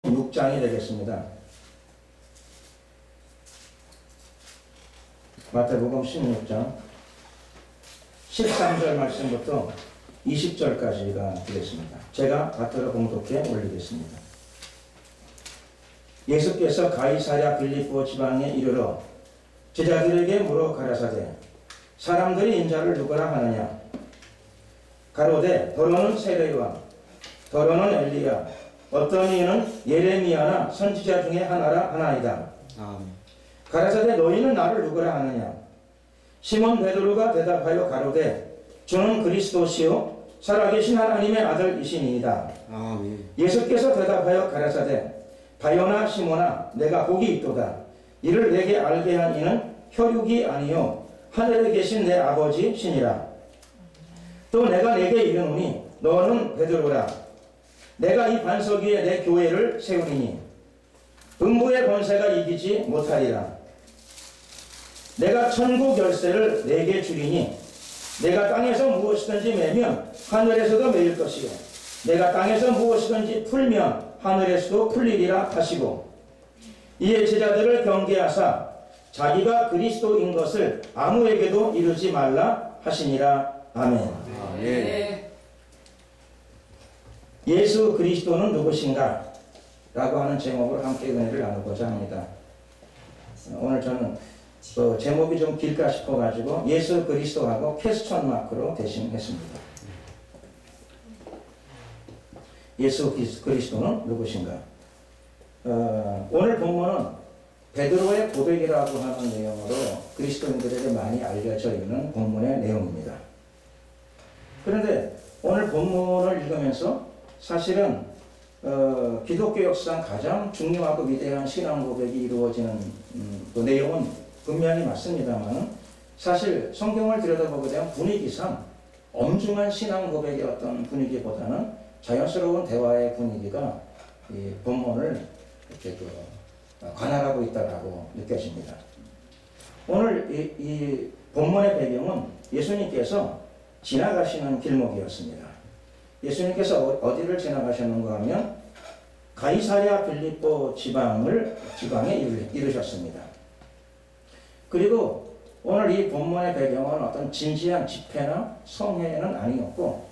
16장이 되겠습니다. 마태복음 16장 13절 말씀부터 20절까지가 되겠습니다. 제가 받들어 봉독해 올리겠습니다. 예수께서 가이사랴 빌립보 지방에 이르러 제자들에게 물어 가라사대 사람들이 인자를 누구라 하느냐? 가로되 더러는 세례요한, 더러는 엘리야, 어떤 이는 예레미야나 선지자 중에 하나라 하나이다. 아멘. 가라사대 너희는 나를 누구라 하느냐? 시몬 베드로가 대답하여 가로되 주는 그리스도시요 살아계신 하나님의 아들이시니이다. 아멘. 예수께서 대답하여 가라사대 바요나 시몬아 내가 복이 있도다. 이를 내게 알게 한 이는 혈육이 아니요 하늘에 계신 내 아버지 신이라. 또 내가 내게 이르노니 너는 베드로라. 내가 이 반석 위에 내 교회를 세우리니 음부의 권세가 이기지 못하리라. 내가 천국 열쇠를 내게 주리니 내가 땅에서 무엇이든지 매면 하늘에서도 매일 것이요 내가 땅에서 무엇이든지 풀면 하늘에서도 풀리리라 하시고, 이에 제자들을 경계하사 자기가 그리스도인 것을 아무에게도 이르지 말라 하시니라. 아멘. 예. 예수 그리스도는 누구신가? 라고 하는 제목으로 함께 은혜를 나누고자 합니다. 오늘 저는 제목이 좀 길까 싶어가지고 예수 그리스도하고 퀘스천 마크로 대신했습니다. 예수 그리스도는 누구신가? 오늘 본문은 베드로의 고백이라고 하는 내용으로 그리스도인들에게 많이 알려져 있는 본문의 내용입니다. 그런데 오늘 본문을 읽으면서 사실은 기독교 역사상 가장 중요하고 위대한 신앙 고백이 이루어지는 그 내용은 분명히 맞습니다만, 사실 성경을 들여다보게 되면 분위기상 엄중한 신앙 고백의 어떤 분위기보다는 자연스러운 대화의 분위기가 이 본문을 이렇게 관할하고 있다고 느껴집니다. 오늘 이 본문의 배경은 예수님께서 지나가시는 길목이었습니다. 예수님께서 어디를 지나가셨는가 하면 가이사랴 빌립보 지방에 이르셨습니다. 그리고 오늘 이 본문의 배경은 어떤 진지한 집회나 성회는 아니었고,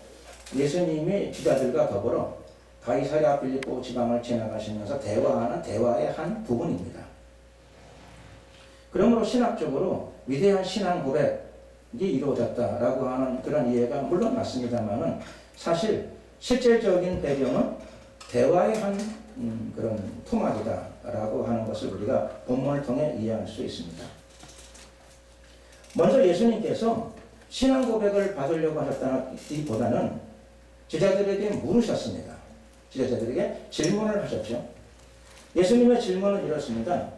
예수님이 제자들과 더불어 가이사랴 빌립보 지방을 지나가시면서 대화하는 대화의 한 부분입니다. 그러므로 신학적으로 위대한 신앙 고백이 이루어졌다라고 하는 그런 이해가 물론 맞습니다만은, 사실 실질적인 배경은 대화의 한 그런 토막이다라고 하는 것을 우리가 본문을 통해 이해할 수 있습니다. 먼저 예수님께서 신앙 고백을 받으려고 하셨다기보다는 제자들에게 물으셨습니다. 제자들에게 질문을 하셨죠. 예수님의 질문은 이렇습니다.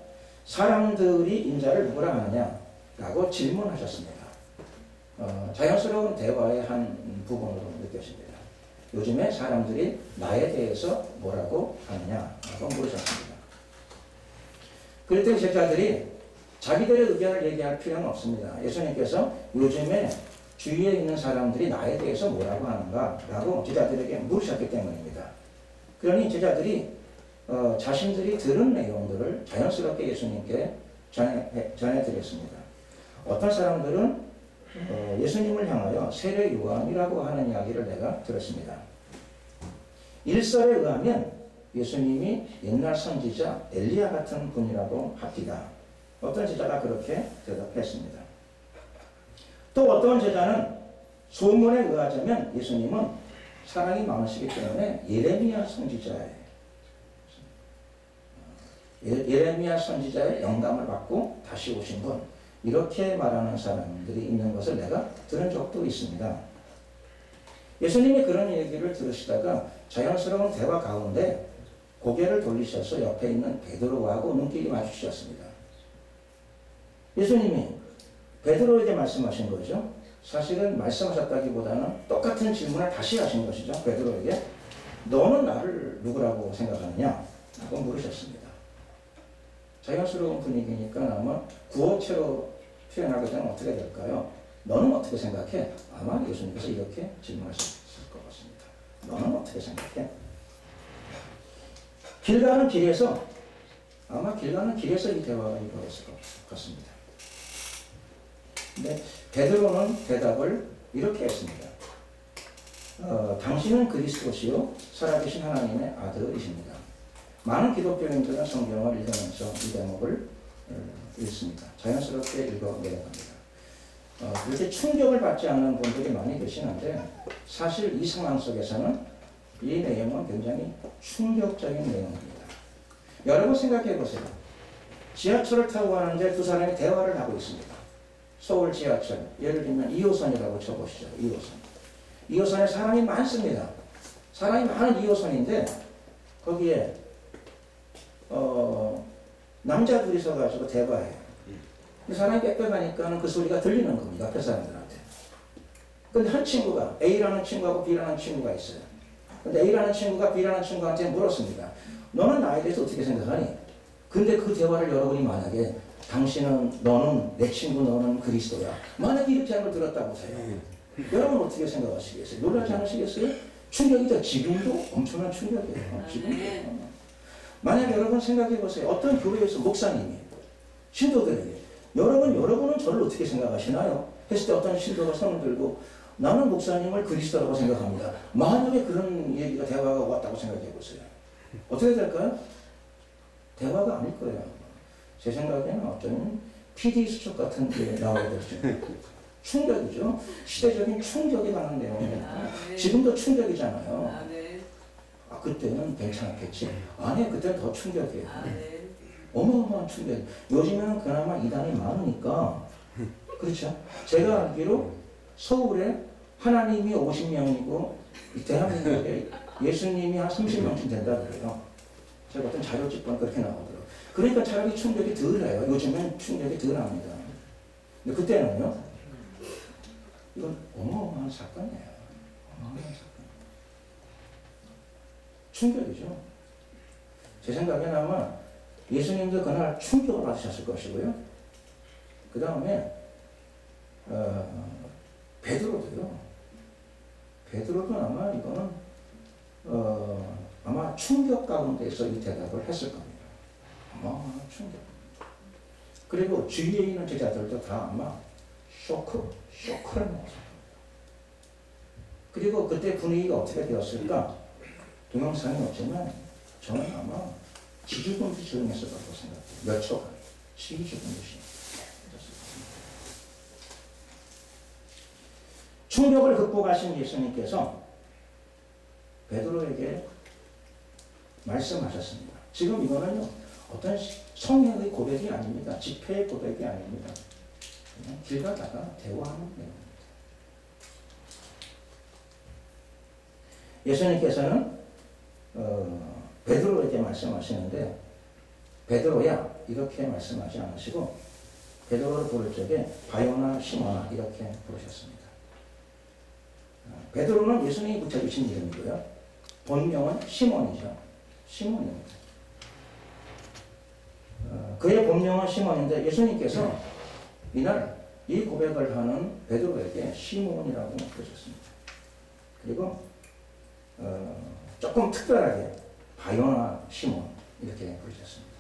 사람들이 인자를 누구라 하느냐? 라고 질문하셨습니다. 자연스러운 대화의 한 부분으로 느껴집니다. 요즘에 사람들이 나에 대해서 뭐라고 하느냐라고 물으셨습니다. 그럴 때 제자들이 자기들의 의견을 얘기할 필요는 없습니다. 예수님께서 요즘에 주위에 있는 사람들이 나에 대해서 뭐라고 하는가라고 제자들에게 물으셨기 때문입니다. 그러니 제자들이 자신들이 들은 내용들을 자연스럽게 예수님께 전해드렸습니다. 어떤 사람들은 예수님을 향하여 세례 요한이라고 하는 이야기를 내가 들었습니다. 일설에 의하면 예수님이 옛날 선지자 엘리야 같은 분이라고 합디다. 어떤 제자가 그렇게 대답했습니다. 또 어떤 제자는 소문에 의하자면 예수님은 사랑이 많으시기 때문에 예레미야 선지자의 영감을 받고 다시 오신 분, 이렇게 말하는 사람들이 있는 것을 내가 들은 적도 있습니다. 예수님이 그런 얘기를 들으시다가 자연스러운 대화 가운데 고개를 돌리셔서 옆에 있는 베드로하고 눈길이 마주치셨습니다. 예수님이 베드로에게 말씀하신 거죠. 사실은 말씀하셨다기보다는 똑같은 질문을 다시 하신 것이죠. 베드로에게 너는 나를 누구라고 생각하느냐? 라고 물으셨습니다. 자연스러운 분위기니까 아마 구어체로 표현하게 되면 어떻게 될까요? 너는 어떻게 생각해? 아마 예수님께서 이렇게 질문하셨을 것 같습니다. 너는 어떻게 생각해? 길 가는 길에서 아마 길 가는 길에서 이 대화가 이루어졌을 것 같습니다. 근데 베드로는 대답을 이렇게 했습니다. 당신은 그리스도시요 살아계신 하나님의 아들이십니다. 많은 기독교인들은 성경을 읽으면서 이 대목을 읽습니다. 자연스럽게 읽어 내려갑니다. 그렇게 충격을 받지 않는 분들이 많이 계시는데 사실 이 상황 속에서는 이 내용은 굉장히 충격적인 내용입니다. 여러분 생각해 보세요. 지하철을 타고 가는데 두 사람이 대화를 하고 있습니다. 서울 지하철, 예를 들면 2호선이라고 쳐보시죠. 2호선. 2호선에 사람이 많습니다. 사람이 많은 2호선인데 거기에 남자 둘이 서가지고 대화해요. 근데 사람이 빽빽하니까 그 소리가 들리는 겁니다. 앞에 사람들한테. 근데 한 친구가 A라는 친구하고 B라는 친구가 있어요. 근데 A라는 친구가 B라는 친구한테 물었습니다. 너는 나에 대해서 어떻게 생각하니? 근데 그 대화를 여러분이 만약에 너는 내 친구 너는 그리스도야. 만약에 이렇게 하는 걸 들었다고 해요. 여러분 어떻게 생각하시겠어요? 놀라지 않으시겠어요? 충격이죠. 지금도 엄청난 충격이에요. 지금도. 만약 여러분 생각해 보세요. 어떤 교회에서 목사님이 신도들에게 여러분은 저를 어떻게 생각하시나요? 했을 때 어떤 신도가 손을 들고 나는 목사님을 그리스도라고 생각합니다. 만약에 그런 얘기가 대화가 왔다고 생각해 보세요. 어떻게 될까요? 대화가 아닐 거예요. 제 생각에는 어떤 PD 수첩 같은 게 나와야 될지 충격이죠. 시대적인 충격이 가는 내용이에요. 지금도 충격이잖아요. 그때는 괜찮았겠지. 아니 그때는 더 충격이에요. 어마어마한 충격. 요즘에는 그나마 이단이 많으니까 그렇죠. 제가 알기로 서울에 하나님이 50명이고 대한민국에 예수님이 한 30명쯤 된다 그래요. 제가 어떤 자료집 보니까 그렇게 나오더라고요. 그러니까 차라리 충격이 덜해요. 요즘은 충격이 덜합니다. 근데 그때는요. 이건 어마어마한 사건이에요. 어마어마한 사건. 충격이죠. 제 생각에는 아마 예수님도 그날 충격을 받으셨을 것이고요. 그 다음에 베드로도 아마 이거는 아마 충격 가운데서 이 대답을 했을 겁니다. 어마어마한 충격. 그리고 주위에 있는 제자들도 다 아마 쇼크를 먹었어요. 그리고 그때 분위기가 어떻게 되었을까? 동영상이 없지만 저는 아마 지지분이 조용했을 거라고 생각해요. 몇 초간 지지분이 충격을 극복하신 예수님께서 베드로에게 말씀하셨습니다. 지금 이거는요 어떤 성행의 고백이 아닙니다. 집회의 고백이 아닙니다. 그냥 길 가다가 대화하는 내용입니다. 예수님께서는 베드로에게 말씀하시는데 베드로야 이렇게 말씀하지 않으시고 베드로를 부를 적에 바요나 시몬아 이렇게 부르셨습니다. 베드로는 예수님이 붙여주신 이름이고요. 본명은 시몬이죠. 시몬입니다. 그의 본명은 시몬인데 예수님께서 이날 이 고백을 하는 베드로에게 시몬이라고 부르셨습니다. 그리고 조금 특별하게 바요나 시몬 이렇게 부르셨습니다.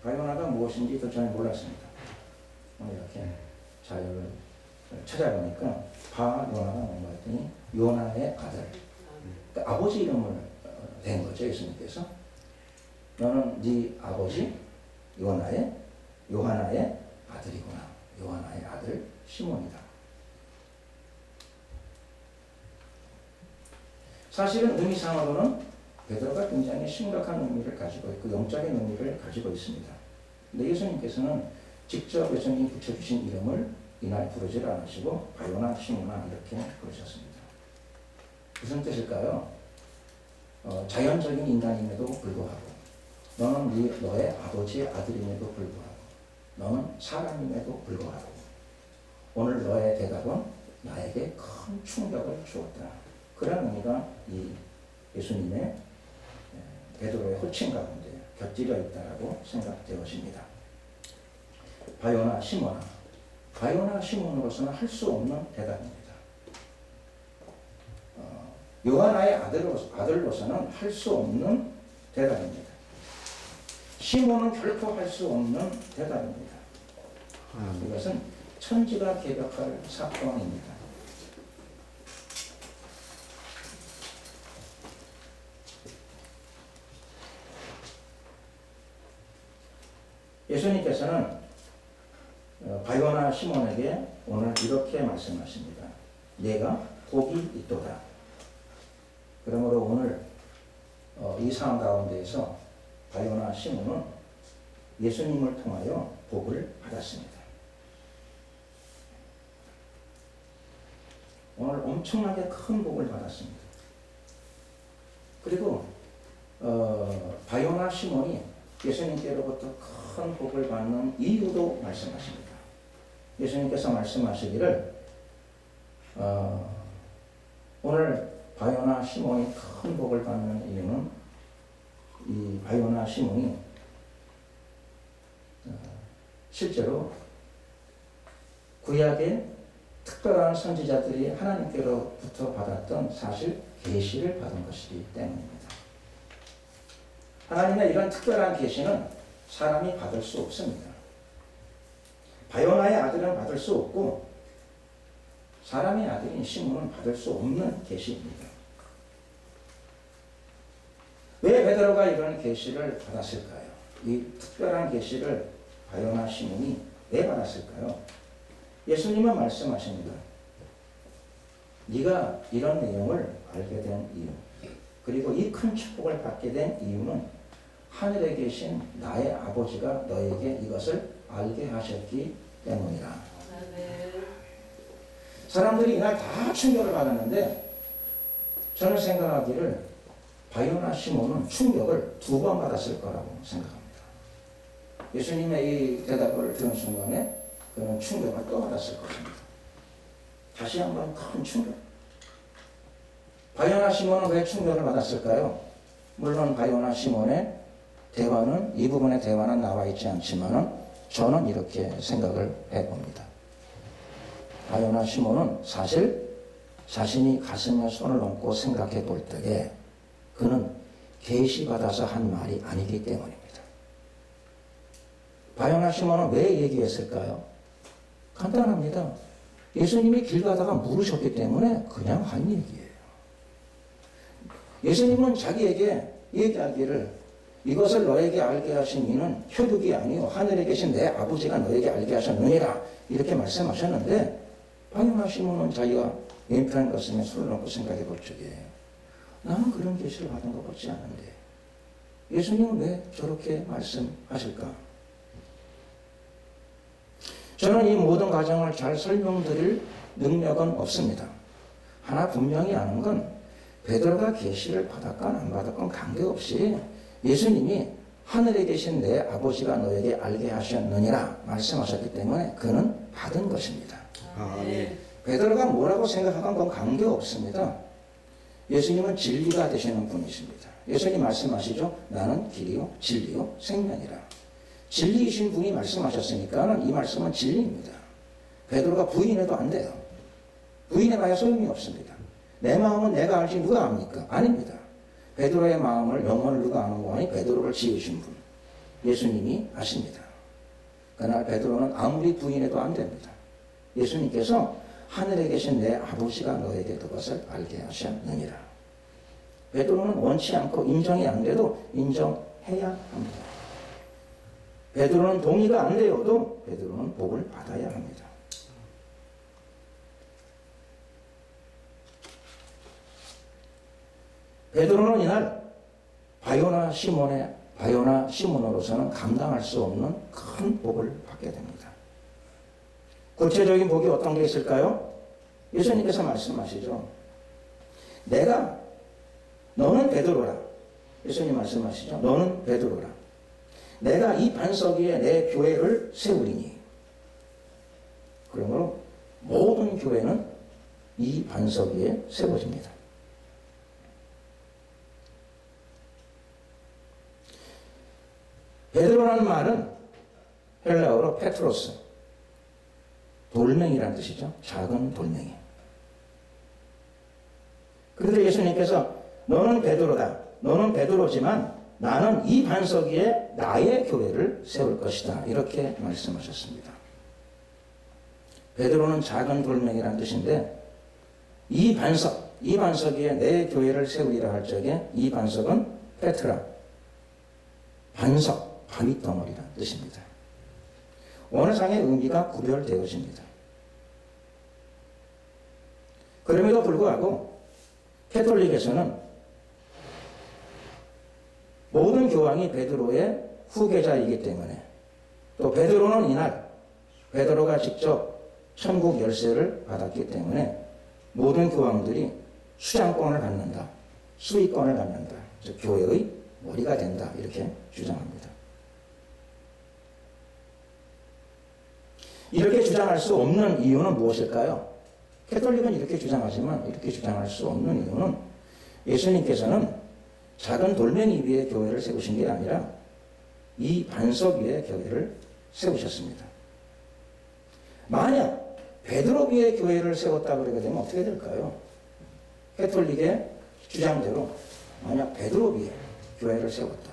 바요나가 무엇인지 더 전에 몰랐습니다. 오늘 이렇게 잘 찾아보니까 바요나가 뭔가 했더니 요나의 아들. 그러니까 아버지 이름을 댄 거죠. 예수님께서. 너는 네 아버지 요하나의 아들이구나. 요하나의 아들 시몬이다. 사실은 의미상으로는 베드로가 굉장히 심각한 의미를 가지고 있고 영적인 의미를 가지고 있습니다. 근데 예수님께서는 직접 예수님이 붙여주신 이름을 이날 부르지 않으시고 바요나 시몬아 이렇게 부르셨습니다. 무슨 뜻일까요? 자연적인 인간임에도 불구하고 너는 너의 아버지의 아들임에도 불구하고 너는 사람임에도 불구하고 오늘 너의 대답은 나에게 큰 충격을 주었다. 그런 의미가 이 예수님의 베드로의 호칭 가운데 곁들여 있다고 생각되어집니다. 바요나 시몬으로서는 할 수 없는 대답입니다. 요하나의 아들로서는 할 수 없는 대답입니다. 시몬은 결코 할 수 없는 대답입니다. 이것은 천지가 개벽할 사건입니다. 예수님께서는 바요나 시몬에게 오늘 이렇게 말씀하십니다. 내가 복이 있도다. 그러므로 오늘 이 상황 가운데에서 바요나 시몬은 예수님을 통하여 복을 받았습니다. 오늘 엄청나게 큰 복을 받았습니다. 그리고 바요나 시몬이 예수님께로부터 큰 복을 받는 이유도 말씀하십니다. 예수님께서 말씀하시기를 오늘 바요나 시몬이 큰 복을 받는 이유는 이 바요나 시몬이 실제로 구약의 특별한 선지자들이 하나님께로부터 받았던 사실 계시를 받은 것이기 때문입니다. 하나님의 이런 특별한 계시는 사람이 받을 수 없습니다. 바요나의 아들은 받을 수 없고 사람의 아들인 시몬은 받을 수 없는 계시입니다. 왜 베드로가 이런 계시를 받았을까요? 이 특별한 계시를 바요나 시몬이 왜 받았을까요? 예수님은 말씀하십니다. 네가 이런 내용을 알게 된 이유, 그리고 이 큰 축복을 받게 된 이유는 하늘에 계신 나의 아버지가 너에게 이것을 알게 하셨기 때문이라. 사람들이 이날 다 충격을 받았는데 저는 생각하기를 바요나 시몬은 충격을 2번 받았을 거라고 생각합니다. 예수님의 이 대답을 들은 순간에 그는 충격을 또 받았을 것입니다. 다시 한번 큰 충격. 바요나 시몬은 왜 충격을 받았을까요? 물론 바요나 시몬의 대화는, 이 부분의 대화는 나와 있지 않지만은 저는 이렇게 생각을 해봅니다. 바요나 시몬은 사실 자신이 가슴에 손을 얹고 생각해 볼 때에 그는 계시받아서 한 말이 아니기 때문입니다. 바요나 시몬은 왜 얘기했을까요? 간단합니다. 예수님이 길 가다가 물으셨기 때문에 그냥 한 얘기예요. 예수님은 자기에게 얘기하기를 이것을 너에게 알게 하신 이는 혈육이 아니요 하늘에 계신 내 아버지가 너에게 알게 하셨느니라 이렇게 말씀하셨는데 바요나 시몬은 자기가 왼편 가슴에 손을 얹고 생각해 볼 적에 나는 그런 계시를 받은 것 같지 않은데 예수님은 왜 저렇게 말씀하실까? 저는 이 모든 과정을 잘 설명드릴 능력은 없습니다. 하나 분명히 아는 건 베드로가 계시를 받았건 안 받았건 관계없이 예수님이 하늘에 계신 내 아버지가 너에게 알게 하셨느니라 말씀하셨기 때문에 그는 받은 것입니다. 네. 베드로가 뭐라고 생각하건 그건 관계없습니다. 예수님은 진리가 되시는 분이십니다. 예수님 말씀하시죠. 나는 길이요 진리요 생명이라. 진리이신 분이 말씀하셨으니까 이 말씀은 진리입니다. 베드로가 부인해도 안 돼요. 부인해봐야 소용이 없습니다. 내 마음은 내가 알지 누가 압니까? 아닙니다. 베드로의 마음을 영혼을 누가 아는 거니 베드로를 지으신 분 예수님이 아십니다. 그날 베드로는 아무리 부인해도 안 됩니다. 예수님께서 하늘에 계신 내 아버지가 너에게 그것을 알게 하셨느니라. 베드로는 원치 않고 인정이 안 돼도 인정해야 합니다. 베드로는 동의가 안 되어도 베드로는 복을 받아야 합니다. 베드로는 이날 바요나 시몬으로서는 감당할 수 없는 큰 복을 받게 됩니다. 구체적인 복이 어떤 게 있을까요? 예수님께서 말씀하시죠. 너는 베드로라. 예수님 말씀하시죠. 너는 베드로라. 내가 이 반석 위에 내 교회를 세우리니. 그러므로 모든 교회는 이 반석 위에 세워집니다. 베드로라는 말은 헬라어로 페트로스, 돌멩이라는 뜻이죠. 작은 돌멩이. 그런데 예수님께서 너는 베드로다. 너는 베드로지만 나는 이 반석 위에 나의 교회를 세울 것이다. 이렇게 말씀하셨습니다. 베드로는 작은 돌멩이라는 뜻인데 이 반석 위에 내 교회를 세우리라 할 적에 이 반석은 페트라, 반석, 바위덩어리라는 뜻입니다. 원어상의 의미가 구별되어집니다. 그럼에도 불구하고 캐톨릭에서는 모든 교황이 베드로의 후계자이기 때문에 또 베드로는 이날 베드로가 직접 천국 열쇠를 받았기 때문에 모든 교황들이 수장권을 갖는다, 수의권을 갖는다, 즉 교회의 머리가 된다 이렇게 주장합니다. 이렇게 주장할 수 없는 이유는 무엇일까요? 캐톨릭은 이렇게 주장하지만 이렇게 주장할 수 없는 이유는 예수님께서는 작은 돌멩이 위에 교회를 세우신 게 아니라 이 반석 위에 교회를 세우셨습니다. 만약 베드로 위에 교회를 세웠다 그러게 되면 어떻게 될까요? 캐톨릭의 주장대로 만약 베드로 위에 교회를 세웠다.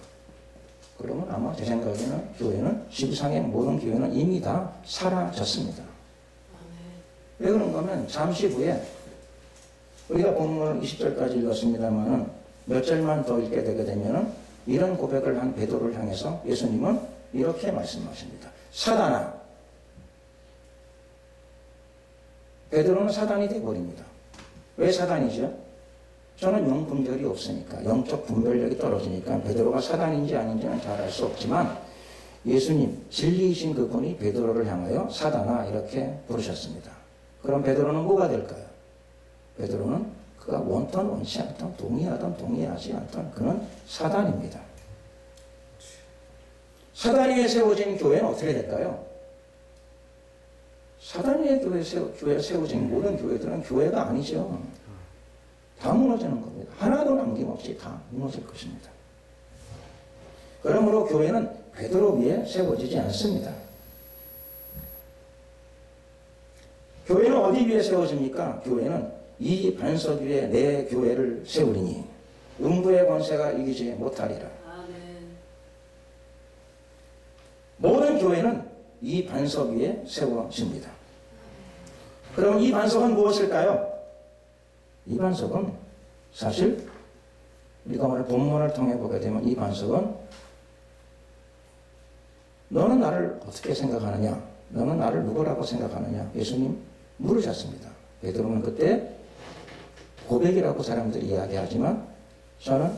그러면 아마 제 생각에는 교회는 지구상의 모든 교회는 이미 다 사라졌습니다. 왜 그런가 하면 잠시 후에 우리가 본문을 20절까지 읽었습니다만 몇 절만 더 읽게 되게 되면 이런 고백을 한 베드로를 향해서 예수님은 이렇게 말씀하십니다. 사단아. 베드로는 사단이 되어버립니다. 왜 사단이죠? 저는 영 분별이 없으니까, 영적 분별력이 떨어지니까 베드로가 사단인지 아닌지는 잘 알 수 없지만 예수님, 진리이신 그분이 베드로를 향하여 사단아 이렇게 부르셨습니다. 그럼 베드로는 뭐가 될까요? 베드로는 그가 원ton 원치 않던, 동의하던 동의하지 않던 그는 사단입니다. 사단 위에 세워진 교회는 어떻게 될까요? 사단 위에 교회에 세워진 모든 교회들은 교회가 아니죠. 다 무너지는 겁니다. 하나도 남김없이 다 무너질 것입니다. 그러므로 교회는 베드로 위에 세워지지 않습니다. 교회는 어디 위에 세워집니까? 교회는 이 반석 위에 내 교회를 세우리니 음부의 권세가 이기지 못하리라. 아멘. 모든 교회는 이 반석 위에 세워집니다. 그럼 이 반석은 무엇일까요? 이 반석은 사실 우리가 오늘 본문을 통해 보게 되면 이 반석은 너는 나를 어떻게 생각하느냐? 너는 나를 누구라고 생각하느냐? 예수님 물으셨습니다. 베드로는 그때 고백이라고 사람들이 이야기하지만 저는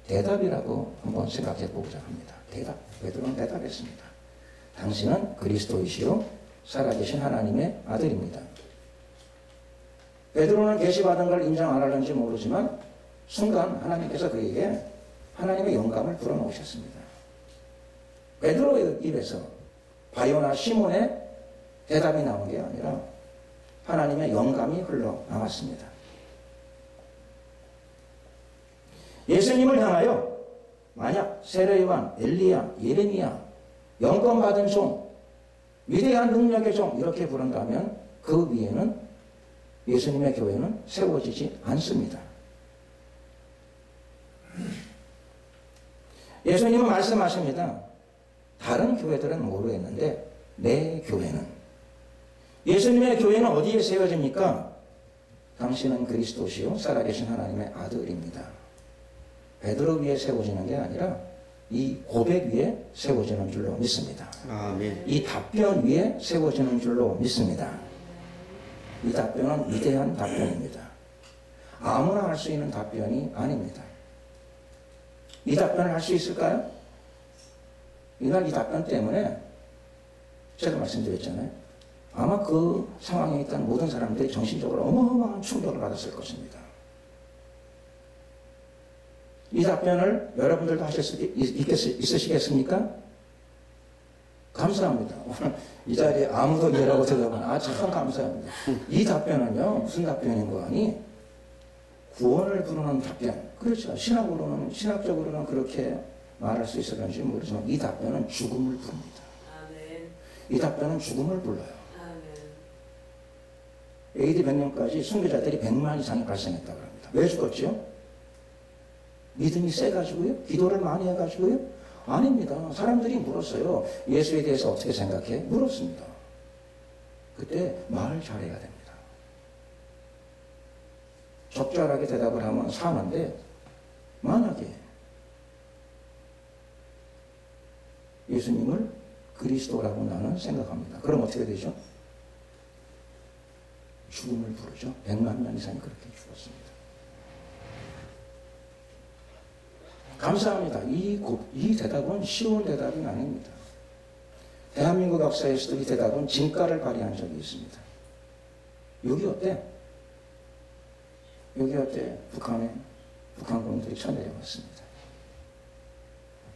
대답이라고 한번 생각해 보고자 합니다. 대답. 베드로는 대답했습니다. 당신은 그리스도이시요 살아계신 하나님의 아들입니다. 베드로는 계시받은 걸 인정 안 하는지 모르지만 순간 하나님께서 그에게 하나님의 영감을 불어넣으셨습니다. 베드로의 입에서 바요나 시몬의 대답이 나온 게 아니라 하나님의 영감이 흘러나왔습니다. 예수님을 향하여 만약 세례요한, 엘리야, 예레미야, 영권받은 종, 위대한 능력의 종 이렇게 부른다면 그 위에는 예수님의 교회는 세워지지 않습니다. 예수님은 말씀하십니다. 다른 교회들은 모르겠는데 내 교회는, 예수님의 교회는 어디에 세워집니까? 당신은 그리스도시요 살아계신 하나님의 아들입니다. 베드로 위에 세워지는 게 아니라 이 고백 위에 세워지는 줄로 믿습니다. 아멘. 이 답변 위에 세워지는 줄로 믿습니다. 이 답변은 위대한 답변입니다. 아무나 할 수 있는 답변이 아닙니다. 이 답변을 할 수 있을까요? 이날 이 답변 때문에 제가 말씀드렸잖아요. 아마 그 상황에 있던 모든 사람들이 정신적으로 어마어마한 충격을 받았을 것입니다. 이 답변을 여러분들도 하실 수 있으시겠습니까? 감사합니다. 오늘 이 자리에 아무도 이라고 대답은 참 감사합니다. 이 답변은요, 무슨 답변인 거 아니? 구원을 부르는 답변. 그렇죠. 신학적으로는 그렇게 말할 수 있을런지 모르지만 이 답변은 죽음을 부릅니다. 아멘. 이 답변은 죽음을 불러요. AD 100년까지 순교자들이 100만 이상이 발생했다고 합니다. 왜 죽었죠? 믿음이 세가지고요? 기도를 많이 해가지고요? 아닙니다. 사람들이 물었어요. 예수에 대해서 어떻게 생각해? 물었습니다. 그때 말을 잘해야 됩니다. 적절하게 대답을 하면 사는데, 만약에 예수님을 그리스도라고 나는 생각합니다. 그럼 어떻게 되죠? 죽음을 부르죠. 100만 명 이상이 그렇게 죽었습니다. 감사합니다. 이 대답은 쉬운 대답이 아닙니다. 대한민국 역사에서도 이 대답은 진가를 발휘한 적이 있습니다. 6.25 때, 6.25 때 북한군들이 쳐내려왔습니다.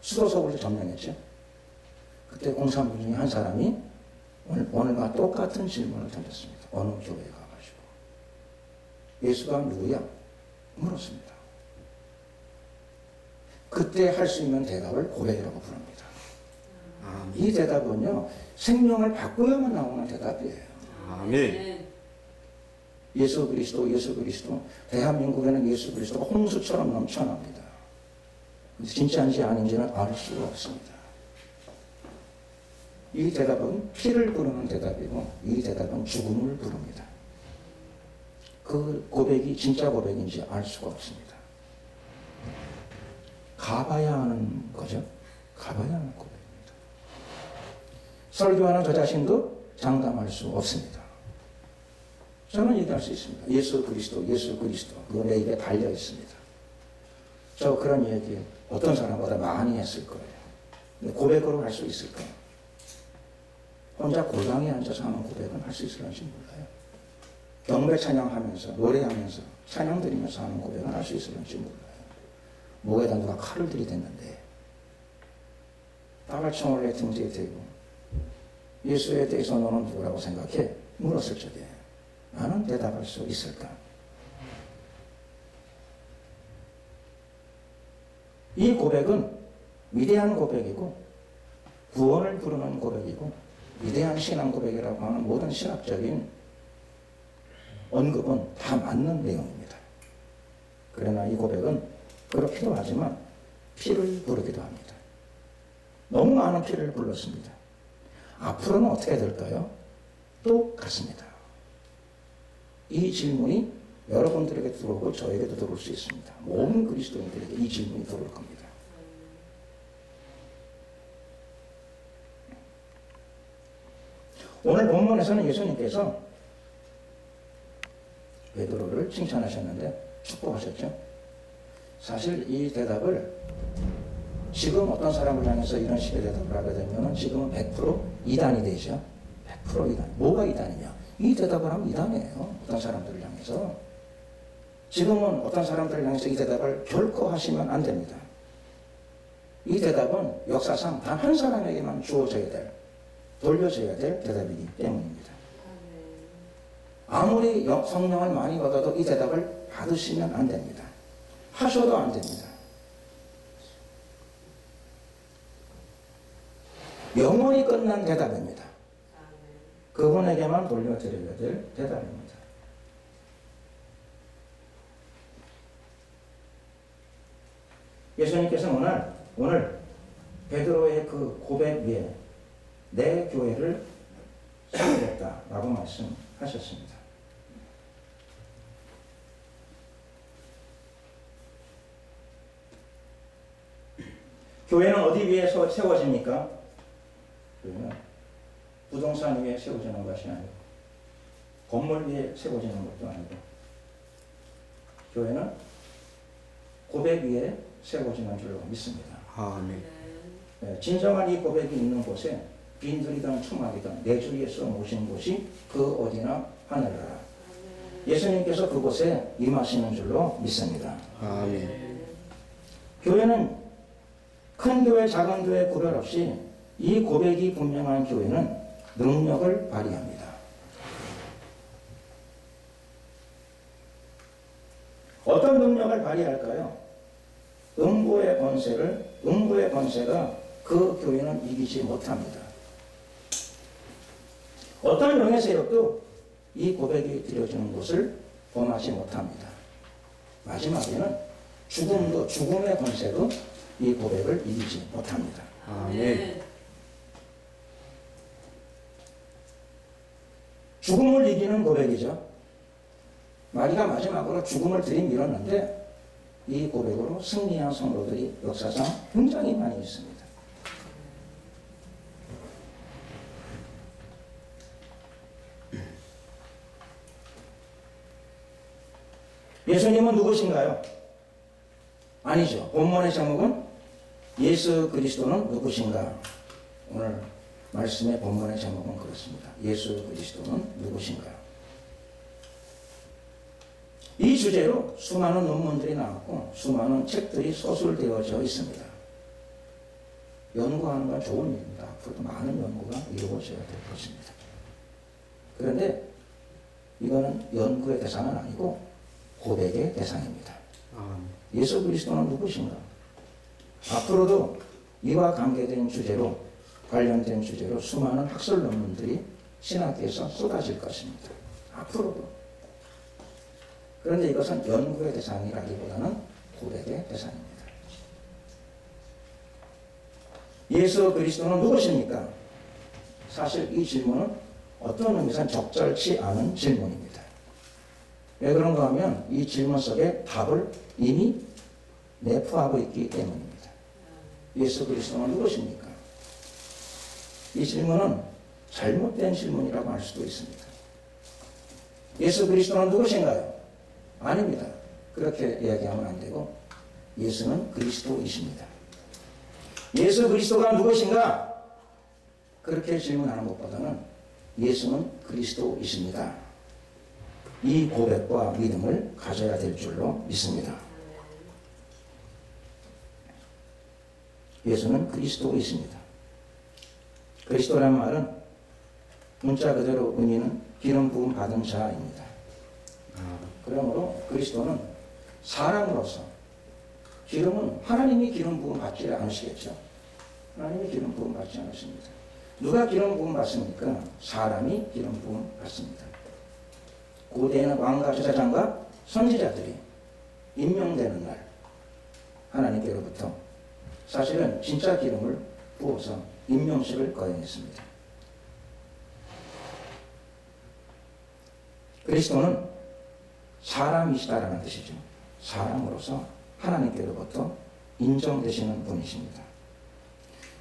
수도 서울을 점령했죠. 그때 공산군 중에 한 사람이 오늘과 똑같은 질문을 던졌습니다. 어느 교회에 가가지고 예수가 누구야? 물었습니다. 그때 할 수 있는 대답을 고백이라고 부릅니다. 이 대답은요, 생명을 바꾸어야만 나오는 대답이에요. 아멘. 예수 그리스도, 예수 그리스도. 대한민국에는 예수 그리스도가 홍수처럼 넘쳐납니다. 진짜인지 아닌지는 알 수가 없습니다. 이 대답은 피를 부르는 대답이고, 이 대답은 죽음을 부릅니다. 그 고백이 진짜 고백인지 알 수가 없습니다. 가봐야 하는 거죠. 가봐야 하는 고백입니다. 설교하는 저 자신도 장담할 수 없습니다. 저는 얘기할 수 있습니다. 예수 그리스도, 예수 그리스도. 그거 내 입에 달려 있습니다. 저 그런 얘기 어떤 사람보다 많이 했을 거예요. 근데 고백으로 할 수 있을까요? 혼자 골방에 앉아서 하는 고백은 할 수 있을지 몰라요. 경배 찬양하면서, 노래하면서, 찬양 드리면서 하는 고백은 할 수 있을지 몰라요. 목에다 누가 칼을 들이댔는데 따발총을 내 등지에 대고 예수에 대해서 너는 누구라고 생각해? 물었을 적에 나는 대답할 수 있을까? 이 고백은 위대한 고백이고 구원을 부르는 고백이고 위대한 신앙 고백이라고 하는 모든 신학적인 언급은 다 맞는 내용입니다. 그러나 이 고백은 그렇기도 하지만 피를 부르기도 합니다. 너무 많은 피를 불렀습니다. 앞으로는 어떻게 될까요? 똑같습니다. 이 질문이 여러분들에게 들어오고 저에게도 들어올 수 있습니다. 모든 그리스도인들에게 이 질문이 들어올 겁니다. 오늘 본문에서는 예수님께서 베드로를 칭찬하셨는데 축복하셨죠. 사실 이 대답을 지금 어떤 사람을 향해서 이런 식의 대답을 하게 되면 지금은 100% 이단이 되죠. 100% 이단. 뭐가 이단이냐? 이 대답을 하면 이단이에요. 어떤 사람들을 향해서. 지금은 어떤 사람들을 향해서 이 대답을 결코 하시면 안 됩니다. 이 대답은 역사상 단 한 사람에게만 주어져야 될, 돌려져야 될 대답이기 때문입니다. 아무리 성령을 많이 받아도 이 대답을 받으시면 안 됩니다. 하셔도 안 됩니다. 영원히 끝난 대답입니다. 그분에게만 돌려드려야 될 대답입니다. 예수님께서 오늘 베드로의 그 고백 위에 내 교회를 세우겠다라고 말씀하셨습니다. 교회는 어디 위에 세워집니까? 교회는 부동산 위에 세워지는 것이 아니고 건물 위에 세워지는 것도 아니고 교회는 고백 위에 세워지는 줄로 믿습니다. 아멘. 네, 진정한 이 고백이 있는 곳에 빈들이든 투막이든 내 주 예수 모신 곳이 그 어디나 하늘나라. 예수님께서 그곳에 임하시는 줄로 믿습니다. 아멘. 교회는 큰 교회, 작은 교회 구별 없이 이 고백이 분명한 교회는 능력을 발휘합니다. 어떤 능력을 발휘할까요? 음부의 번세가 그 교회는 이기지 못합니다. 어떤 영의 세력도 이 고백이 드려지는 곳을 범하지 못합니다. 마지막에는 죽음도 죽음의 권세도 이 고백을 이기지 못합니다. 아멘. 죽음을 이기는 고백이죠. 마리가 마지막으로 죽음을 들이밀었는데 이 고백으로 승리한 성도들이 역사상 굉장히 많이 있습니다. 예수님은 누구신가요? 아니죠. 본문의 제목은 예수 그리스도는 누구신가? 오늘 말씀의 본문의 제목은 그렇습니다. 예수 그리스도는 누구신가? 이 주제로 수많은 논문들이 나왔고 수많은 책들이 소술되어져 있습니다. 연구하는 건 좋은 일입니다. 앞으로도 많은 연구가 이루어져야 될 것입니다. 그런데 이거는 연구의 대상은 아니고 고백의 대상입니다. 예수 그리스도는 누구신가? 앞으로도 이와 관계된 주제로 관련된 주제로 수많은 학술 논문들이 신학계에서 쏟아질 것입니다. 앞으로도. 그런데 이것은 연구의 대상이라기보다는 고백의 대상입니다. 예수 그리스도는 누구십니까? 사실 이 질문은 어떤 의미에서는 적절치 않은 질문입니다. 왜 그런가 하면 이 질문 속에 답을 이미 내포하고 있기 때문입니다. 예수 그리스도는 누구십니까? 이 질문은 잘못된 질문이라고 할 수도 있습니다. 예수 그리스도는 누구신가요? 아닙니다. 그렇게 이야기하면 안 되고 예수는 그리스도이십니다. 예수 그리스도가 누구신가? 그렇게 질문하는 것보다는 예수는 그리스도이십니다. 이 고백과 믿음을 가져야 될 줄로 믿습니다. 예수는 그리스도이십니다. 그리스도란 말은 문자 그대로 의미는 기름 부음 받은 자입니다. 그러므로 그리스도는 사람으로서 기름은 하나님이 기름 부음 받지 않으시겠죠. 하나님이 기름 부음 받지 않으십니다. 누가 기름 부음 받습니까? 사람이 기름 부음 받습니다. 고대에는 왕과 제사장과 선지자들이 임명되는 날 하나님께로부터 사실은 진짜 기름을 부어서 임명식을 거행했습니다. 그리스도는 사람이시다라는 뜻이죠. 사람으로서 하나님께로부터 인정되시는 분이십니다.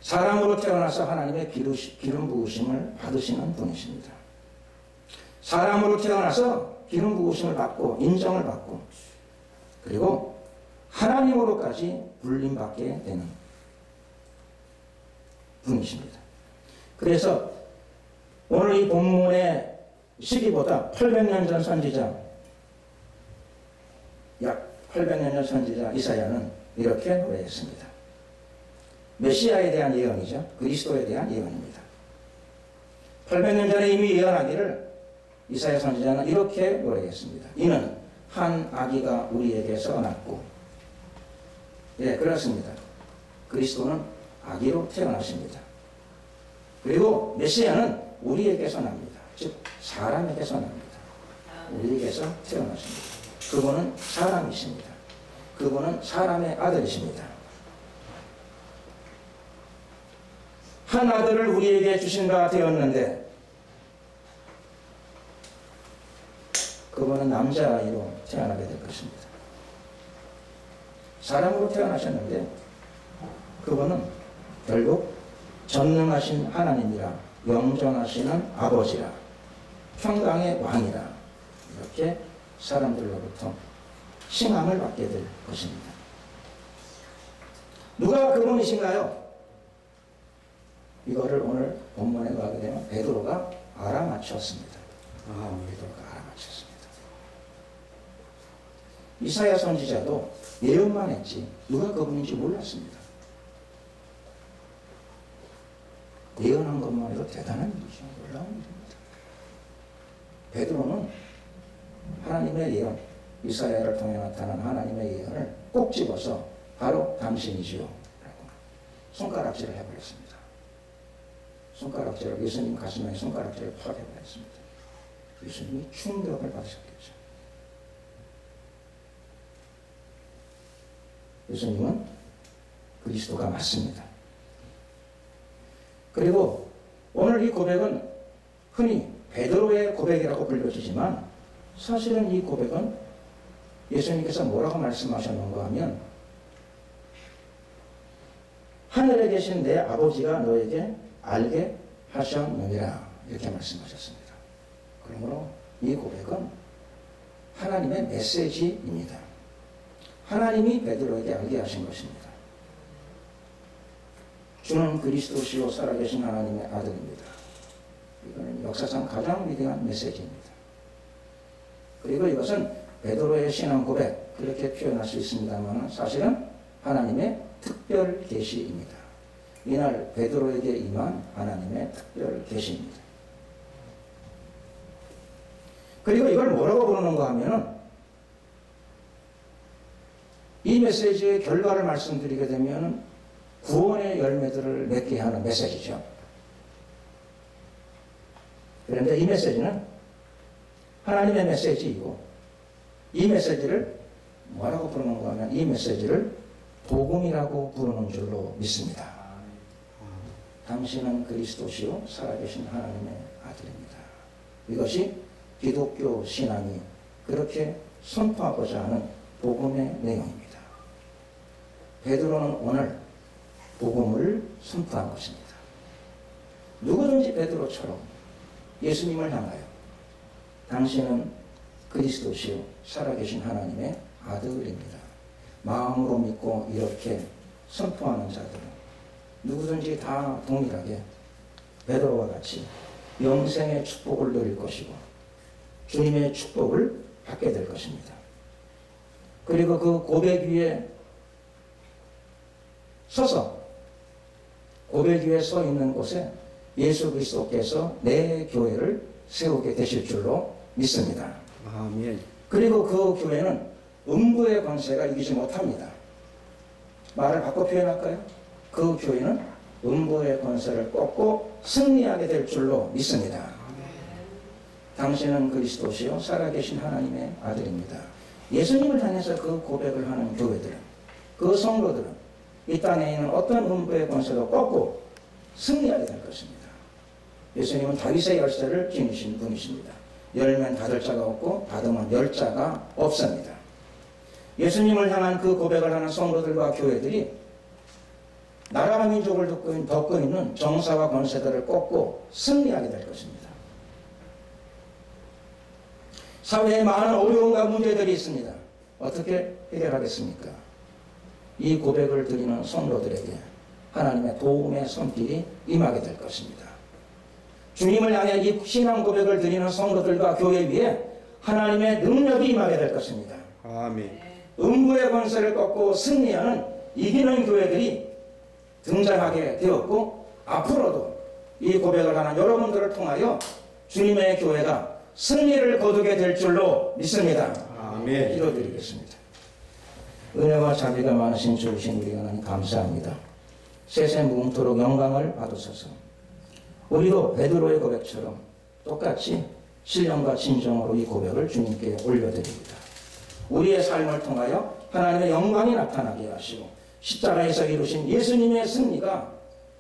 사람으로 태어나서 하나님의 기름 부으심을 받으시는 분이십니다. 사람으로 태어나서 기름 부으심을 받고 인정을 받고 그리고 하나님으로까지 불림받게 되는 분이십니다. 그래서 오늘 이 본문의 시기보다 800년 전 선지자 약 800년 전 선지자 이사야는 이렇게 노래했습니다. 메시아에 대한 예언이죠. 그리스도에 대한 예언입니다. 800년 전에 이미 예언하기를 이사야 선지자는 이렇게 노래했습니다. 이는 한 아기가 우리에게서 났고 예, 그렇습니다. 그리스도는 아기로 태어나십니다. 그리고 메시아는 우리에게서 납니다. 즉 사람에게서 납니다. 우리에게서 태어나십니다. 그분은 사람이십니다. 그분은 사람의 아들이십니다. 한 아들을 우리에게 주신 바 되었는데 그분은 남자아이로 태어나게 될 것입니다. 사람으로 태어나셨는데 그분은 결국 전능하신 하나님이라 영존하시는 아버지라 평강의 왕이라 이렇게 사람들로부터 칭함을 받게 될 것입니다. 누가 그분이신가요? 이거를 오늘 본문에 가게 되면 베드로가 알아맞혔습니다. 베드로가 알아맞혔습니다. 이사야 선지자도 예언만 했지 누가 그분인지 몰랐습니다. 예언한 것만 해도 대단한 일이죠. 놀라운 일입니다. 베드로는 하나님의 예언, 이사야를 통해 나타난 하나님의 예언을 꼭 집어서 바로 당신이지요 라고 손가락질을 해버렸습니다. 손가락질을 예수님 가슴에 손가락질을 팍 해버렸습니다. 예수님이 충격을 받으셨겠죠. 예수님은 그리스도가 맞습니다. 그리고 오늘 이 고백은 흔히 베드로의 고백이라고 불려지지만 사실은 이 고백은 예수님께서 뭐라고 말씀하셨는가 하면 하늘에 계신 내 아버지가 너에게 알게 하셨느니라 이렇게 말씀하셨습니다. 그러므로 이 고백은 하나님의 메시지입니다. 하나님이 베드로에게 알게 하신 것입니다. 주는 그리스도시요 살아계신 하나님의 아들입니다. 이거는 역사상 가장 위대한 메시지입니다. 그리고 이것은 베드로의 신앙 고백 그렇게 표현할 수 있습니다만 사실은 하나님의 특별 계시입니다. 이날 베드로에게 임한 하나님의 특별 계시입니다. 그리고 이걸 뭐라고 부르는가 하면은 이 메시지의 결과를 말씀드리게 되면 구원의 열매들을 맺게 하는 메시지죠. 그런데 이 메시지는 하나님의 메시지이고 이 메시지를 뭐라고 부르는가 하면 이 메시지를 복음이라고 부르는 줄로 믿습니다. 당신은 그리스도시요 살아계신 하나님의 아들입니다. 이것이 기독교 신앙이 그렇게 선포하고자 하는 복음의 내용입니다. 베드로는 오늘 복음을 선포한 것입니다. 누구든지 베드로처럼 예수님을 향하여 당신은 그리스도시요 살아계신 하나님의 아들입니다. 마음으로 믿고 이렇게 선포하는 자들은 누구든지 다 동일하게 베드로와 같이 영생의 축복을 누릴 것이고 주님의 축복을 받게 될 것입니다. 그리고 그 고백 위에 서서 고백 위에 서 있는 곳에 예수 그리스도께서 내 교회를 세우게 되실 줄로 믿습니다. 아멘. 그리고 그 교회는 음부의 권세가 이기지 못합니다. 말을 바꿔 표현할까요? 그 교회는 음부의 권세를 꺾고 승리하게 될 줄로 믿습니다. 당신은 그리스도시요 살아계신 하나님의 아들입니다. 예수님을 향해서 그 고백을 하는 교회들은 그 성도들은 이 땅에 있는 어떤 음부의 권세도 꺾고 승리하게 될 것입니다. 예수님은 다윗의 열쇠를 지니신 분이십니다. 열면 닫을 자가 없고 닫으면 열 자가 없습니다. 예수님을 향한 그 고백을 하는 성도들과 교회들이 나라와 민족을 덮고 있는 정사와 권세들을 꺾고 승리하게 될 것입니다. 사회에 많은 어려움과 문제들이 있습니다. 어떻게 해결하겠습니까? 이 고백을 드리는 성도들에게 하나님의 도움의 손길이 임하게 될 것입니다. 주님을 향해 이 신앙 고백을 드리는 성도들과 교회 위에 하나님의 능력이 임하게 될 것입니다. 아멘. 음부의 권세를 꺾고 승리하는 이기는 교회들이 등장하게 되었고 앞으로도 이 고백을 하는 여러분들을 통하여 주님의 교회가 승리를 거두게 될 줄로 믿습니다. 아멘. 기도드리겠습니다. 은혜와 자비가 많으신 주신 우리 하나님 감사합니다. 세세 무궁토록 영광을 받으소서. 우리도 베드로의 고백처럼 똑같이 신령과 진정으로 이 고백을 주님께 올려드립니다. 우리의 삶을 통하여 하나님의 영광이 나타나게 하시고 십자가에서 이루신 예수님의 승리가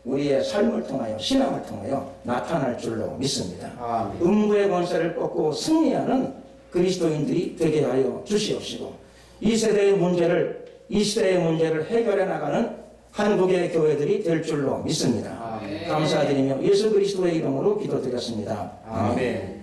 우리의 삶을 통하여 신앙을 통하여 나타날 줄로 믿습니다. 아멘. 음부의 권세를 꺾고 승리하는 그리스도인들이 되게 하여 주시옵시고 이 시대의 문제를 해결해 나가는 한국의 교회들이 될 줄로 믿습니다. 아멘. 감사드리며 예수 그리스도의 이름으로 기도드렸습니다. 아멘. 아멘.